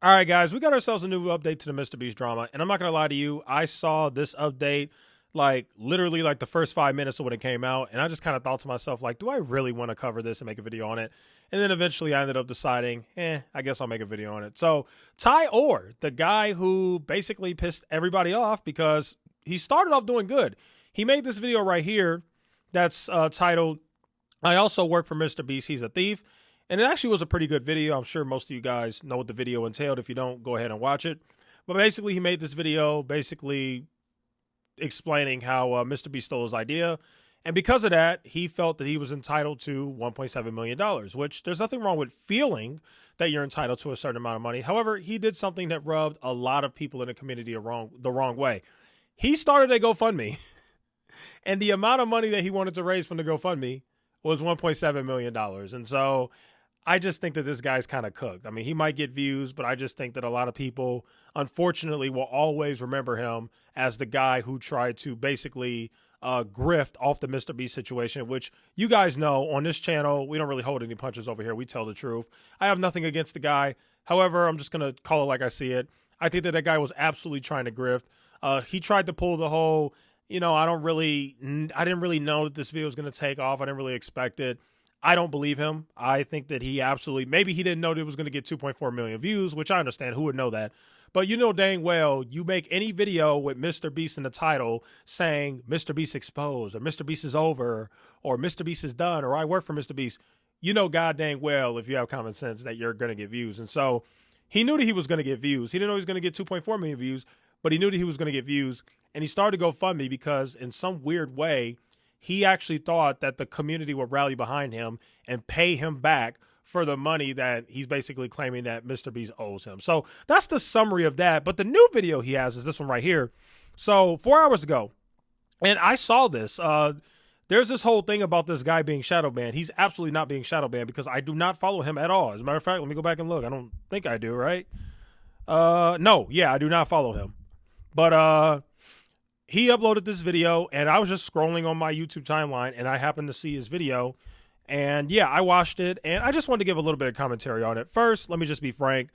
All right, guys, we got ourselves a new update to the MrBeast drama, and I'm not gonna lie to you. I saw this update like literally like the first 5 minutes of when it came out, and I just kind of thought to myself, like, do I really want to cover this and make a video on it? And then eventually, I ended up deciding, I guess I'll make a video on it. So Ty Orr, the guy who basically pissed everybody off because he started off doing good, he made this video right here that's titled "I also work for MrBeast. He's a thief." And it actually was a pretty good video. I'm sure most of you guys know what the video entailed. If you don't, go ahead and watch it. But basically, he made this video basically explaining how MrBeast stole his idea. And because of that, he felt that he was entitled to $1.7 million, which there's nothing wrong with feeling that you're entitled to a certain amount of money. However, he did something that rubbed a lot of people in the community the wrong way. He started a GoFundMe. And the amount of money that he wanted to raise from the GoFundMe was $1.7 million. And so I just think that this guy's kind of cooked. I mean, he might get views, but I just think that a lot of people, unfortunately, will always remember him as the guy who tried to basically grift off the MrBeast situation, which you guys know on this channel, we don't really hold any punches over here. We tell the truth. I have nothing against the guy. However, I'm just going to call it like I see it. I think that guy was absolutely trying to grift. He tried to pull the whole, I didn't really know that this video was going to take off. I didn't really expect it. I don't believe him. I think that he absolutely, maybe he didn't know that it was going to get 2.4 million views, which I understand. Who would know that? But you know dang well, you make any video with MrBeast in the title saying MrBeast exposed, or MrBeast is over, or MrBeast is done, or I work for MrBeast. You know god dang well, if you have common sense, that you're going to get views. And so he knew that he was going to get views. He didn't know he was going to get 2.4 million views, but he knew that he was going to get views. And he started to GoFundMe because in some weird way, he actually thought that the community would rally behind him and pay him back for the money that he's basically claiming that MrBeast owes him. So that's the summary of that. But the new video he has is this one right here. So 4 hours ago, and I saw this. There's this whole thing about this guy being shadow banned. He's absolutely not being shadow banned because I do not follow him at all. As a matter of fact, let me go back and look. I don't think I do, right? No, yeah, I do not follow him. But he uploaded this video, and I was just scrolling on my YouTube timeline, and I happened to see his video. And yeah, I watched it, and I just wanted to give a little bit of commentary on it. First, let me just be frank.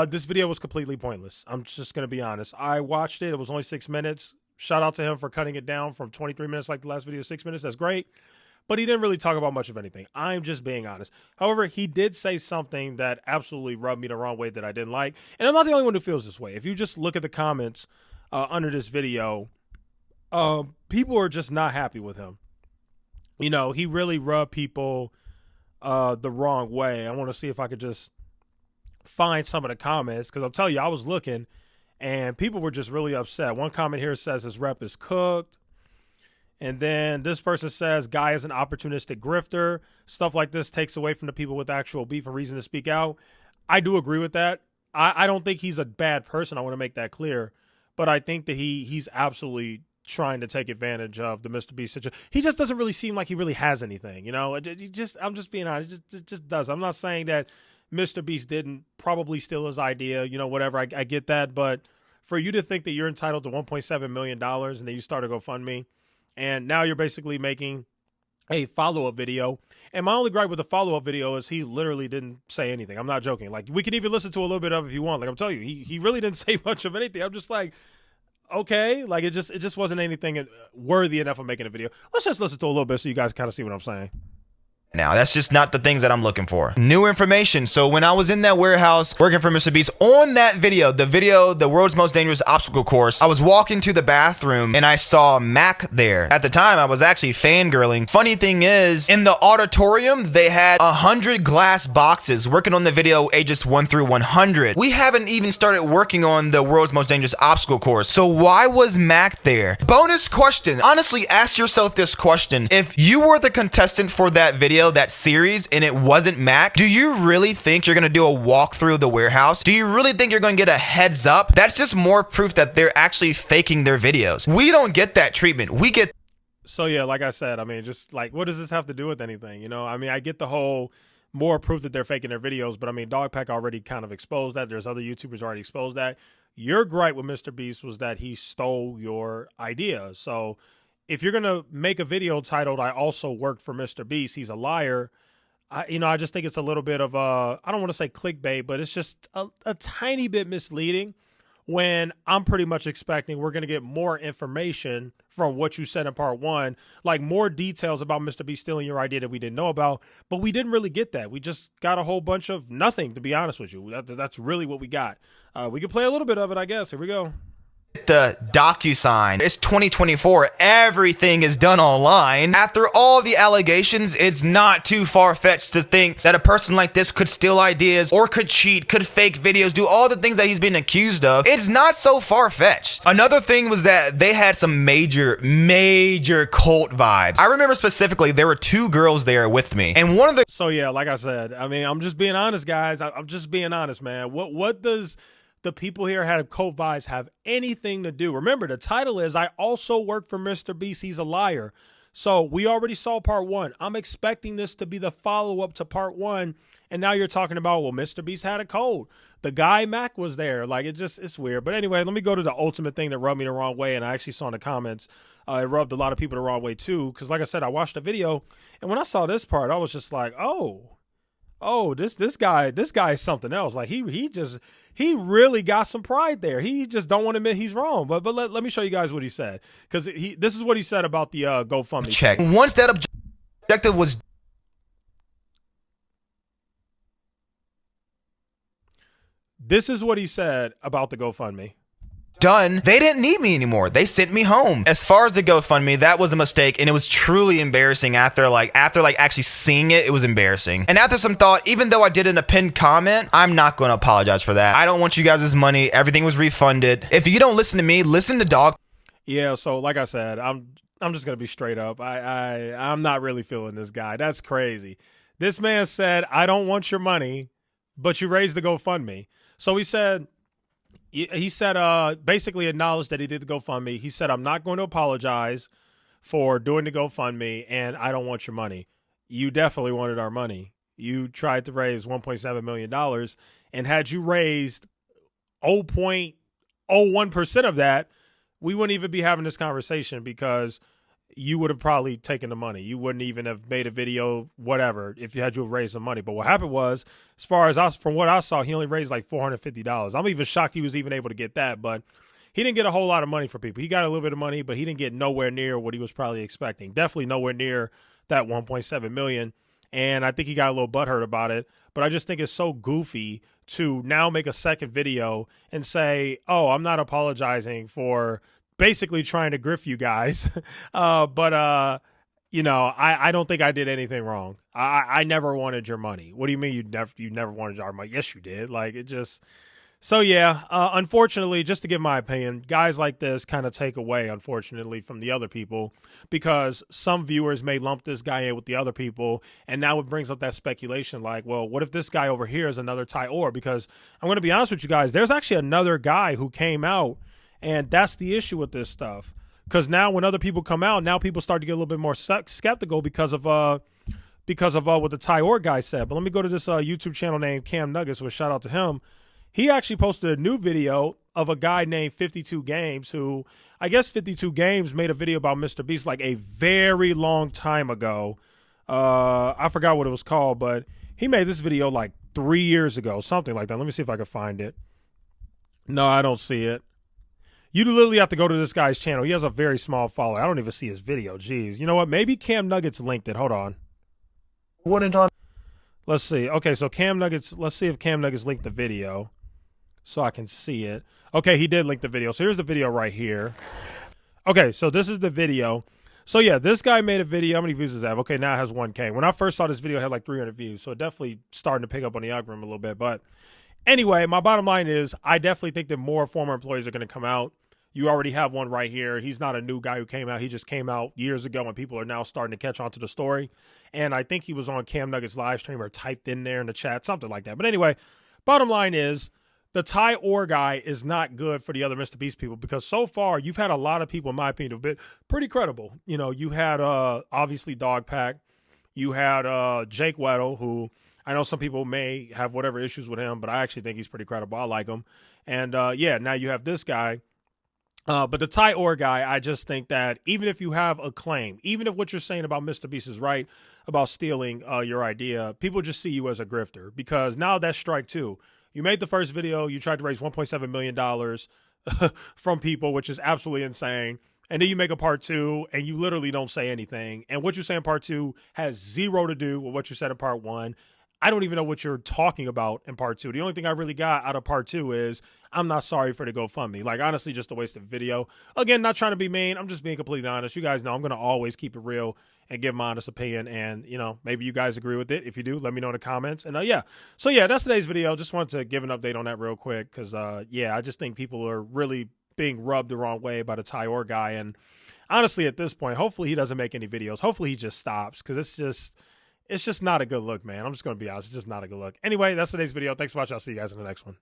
This video was completely pointless. I'm just going to be honest. I watched it. It was only 6 minutes. Shout out to him for cutting it down from 23 minutes like the last video, 6 minutes. That's great. But he didn't really talk about much of anything. I'm just being honest. However, he did say something that absolutely rubbed me the wrong way that I didn't like. And I'm not the only one who feels this way. If you just look at the comments under this video, people are just not happy with him. He really rubbed people the wrong way. I want to see if I could just find some of the comments, because I'll tell you, I was looking and people were just really upset. One comment here says his rep is cooked. And then this person says guy is an opportunistic grifter. Stuff like this takes away from the people with actual beef and reason to speak out. I do agree with that. I don't think he's a bad person. I want to make that clear. But I think that he's absolutely trying to take advantage of the MrBeast situation. He just doesn't really seem like he really has anything, I'm just being honest. It just does. I'm not saying that MrBeast didn't probably steal his idea, whatever. I get that. But for you to think that you're entitled to $1.7 million and then you start a GoFundMe, and now you're basically making a follow-up video. And my only gripe with the follow-up video is he literally didn't say anything. I'm not joking. Like, we could even listen to a little bit of it if you want. Like, I'm telling you, he really didn't say much of anything. I'm just like, okay, like it just wasn't anything worthy enough of making a video. Let's just listen to a little bit so you guys kind of see what I'm saying. Now, that's just not the things that I'm looking for. New information. So when I was in that warehouse working for MrBeast, on that video, the world's most dangerous obstacle course, I was walking to the bathroom and I saw Mac there. At the time, I was actually fangirling. Funny thing is, in the auditorium, they had 100 glass boxes working on the video ages 1 through 100. We haven't even started working on the world's most dangerous obstacle course. So why was Mac there? Bonus question. Honestly, ask yourself this question. If you were the contestant for that video, that series, and it wasn't Mac, do you really think you're gonna do a walkthrough of the warehouse? Do you really think you're gonna get a heads up? That's just more proof that they're actually faking their videos. We don't get that treatment. We get. So yeah, like I said, I mean, just like, what does this have to do with anything? I mean, I get the whole more proof that they're faking their videos, but I mean, Dogpack already kind of exposed that. There's other YouTubers already exposed that. Your gripe with MrBeast was that he stole your idea. So if you're going to make a video titled, I also work for MrBeast, he's a liar, I just think it's a little bit of I don't want to say clickbait, but it's just a tiny bit misleading when I'm pretty much expecting we're going to get more information from what you said in part one, like more details about MrBeast stealing your idea that we didn't know about, but we didn't really get that. We just got a whole bunch of nothing, to be honest with you. That's really what we got. We could play a little bit of it, I guess. Here we go. The DocuSign. It's 2024. Everything is done online. After all the allegations, it's not too far-fetched to think that a person like this could steal ideas or could cheat, could fake videos, do all the things that he's been accused of. It's not so far-fetched. Another thing was that they had some major cult vibes. I remember specifically there were two girls there with me, and one of the— So yeah, like I said, I mean, I'm just being honest, guys. I'm just being honest, man. What does the people here had cult vibes have anything to do? Remember, the title is I also work for MrBeast. He's a liar. So we already saw part one. I'm expecting this to be the follow-up to part one. And now you're talking about, well, MrBeast had a cold. The guy Mac was there. Like, it's weird. But anyway, let me go to the ultimate thing that rubbed me the wrong way. And I actually saw in the comments, it rubbed a lot of people the wrong way too. Because like I said, I watched the video. And when I saw this part, I was just like, this guy is something else. Like he really got some pride there. He just don't want to admit he's wrong. But let me show you guys what he said, because this is what he said about the GoFundMe check. Once that objective was This is what he said about the GoFundMe. Done, they didn't need me anymore. They sent me home. As far as the GoFundMe, that was a mistake, and it was truly embarrassing. After actually seeing it, it was embarrassing. And after some thought, even though I did a pinned comment, I'm not going to apologize for that. I don't want you guys' money. Everything was refunded. If you don't listen to me, listen to Dog. Yeah, so like I said, I'm just gonna be straight up. I'm not really feeling this guy. That's crazy. This man said, I don't want your money, but you raised the GoFundMe. So he said, basically acknowledged that he did the GoFundMe. He said, I'm not going to apologize for doing the GoFundMe, and I don't want your money. You definitely wanted our money. You tried to raise $1.7 million, and had you raised 0.01% of that, we wouldn't even be having this conversation, because you would have probably taken the money. You wouldn't even have made a video, whatever, if you had to have raised some money. But what happened was, as far as us, from what I saw, he only raised like $450. I'm even shocked he was even able to get that, but he didn't get a whole lot of money for people. He got a little bit of money, but he didn't get nowhere near what he was probably expecting. Definitely nowhere near that 1.7 million. And I think he got a little butthurt about it. But I just think it's so goofy to now make a second video and say, oh, I'm not apologizing for basically trying to grift you guys. I don't think I did anything wrong. I never wanted your money. What do you mean you never wanted our money? Yes, you did. Like, it just... So, yeah, unfortunately, just to give my opinion, guys like this kind of take away, unfortunately, from the other people, because some viewers may lump this guy in with the other people, and now it brings up that speculation like, well, what if this guy over here is another Ty Orr? Because I'm going to be honest with you guys, there's actually another guy who came out, and that's the issue with this stuff. Because now when other people come out, now people start to get a little bit more skeptical because of what the Ty Orr guy said. But let me go to this YouTube channel named Cam Nuggets, which shout out to him. He actually posted a new video of a guy named 52 Games, who I guess 52 Games made a video about MrBeast like a very long time ago. I forgot what it was called, but he made this video like 3 years ago, something like that. Let me see if I can find it. No, I don't see it. You literally have to go to this guy's channel. He has a very small following. I don't even see his video. Jeez. You know what? Maybe Cam Nuggets linked it. Hold on. Let's see. Okay, so Cam Nuggets, let's see if Cam Nuggets linked the video so I can see it. Okay, he did link the video. So here's the video right here. Okay, so this is the video. So yeah, this guy made a video. How many views does it have? Okay, now it has 1K. When I first saw this video, it had like 300 views. So it definitely starting to pick up on the algorithm a little bit. But anyway, my bottom line is I definitely think that more former employees are going to come out. You already have one right here. He's not a new guy who came out. He just came out years ago, and people are now starting to catch on to the story. And I think he was on Cam Nuggets live stream or typed in there in the chat, something like that. But anyway, bottom line is the Ty Orr guy is not good for the other MrBeast people, because so far you've had a lot of people, in my opinion, who've been pretty credible. You know, you had obviously Dog Pack. You had Jake Weddle, who I know some people may have whatever issues with him, but I actually think he's pretty credible. I like him. And yeah, now you have this guy. But the Ty Orr guy, I just think that even if you have a claim, even if what you're saying about MrBeast is right about stealing your idea, people just see you as a grifter, because now that's strike two. You made the first video, you tried to raise $1.7 million from people, which is absolutely insane. And then you make a part two and you literally don't say anything. And what you say in part two has zero to do with what you said in part one. I don't even know what you're talking about in part two. The only thing I really got out of part two is I'm not sorry for the GoFundMe. Like, honestly, just a waste of video. Again, not trying to be mean. I'm just being completely honest. You guys know I'm going to always keep it real and give my honest opinion. And, you know, maybe you guys agree with it. If you do, let me know in the comments. And yeah. So yeah, that's today's video. Just wanted to give an update on that real quick. Cause yeah, I just think people are really being rubbed the wrong way by the Ty Orr guy. And honestly, at this point, hopefully he doesn't make any videos. Hopefully he just stops. Cause it's just not a good look, man. I'm just going to be honest. It's just not a good look. Anyway, that's today's video. Thanks for watching. I'll see you guys in the next one.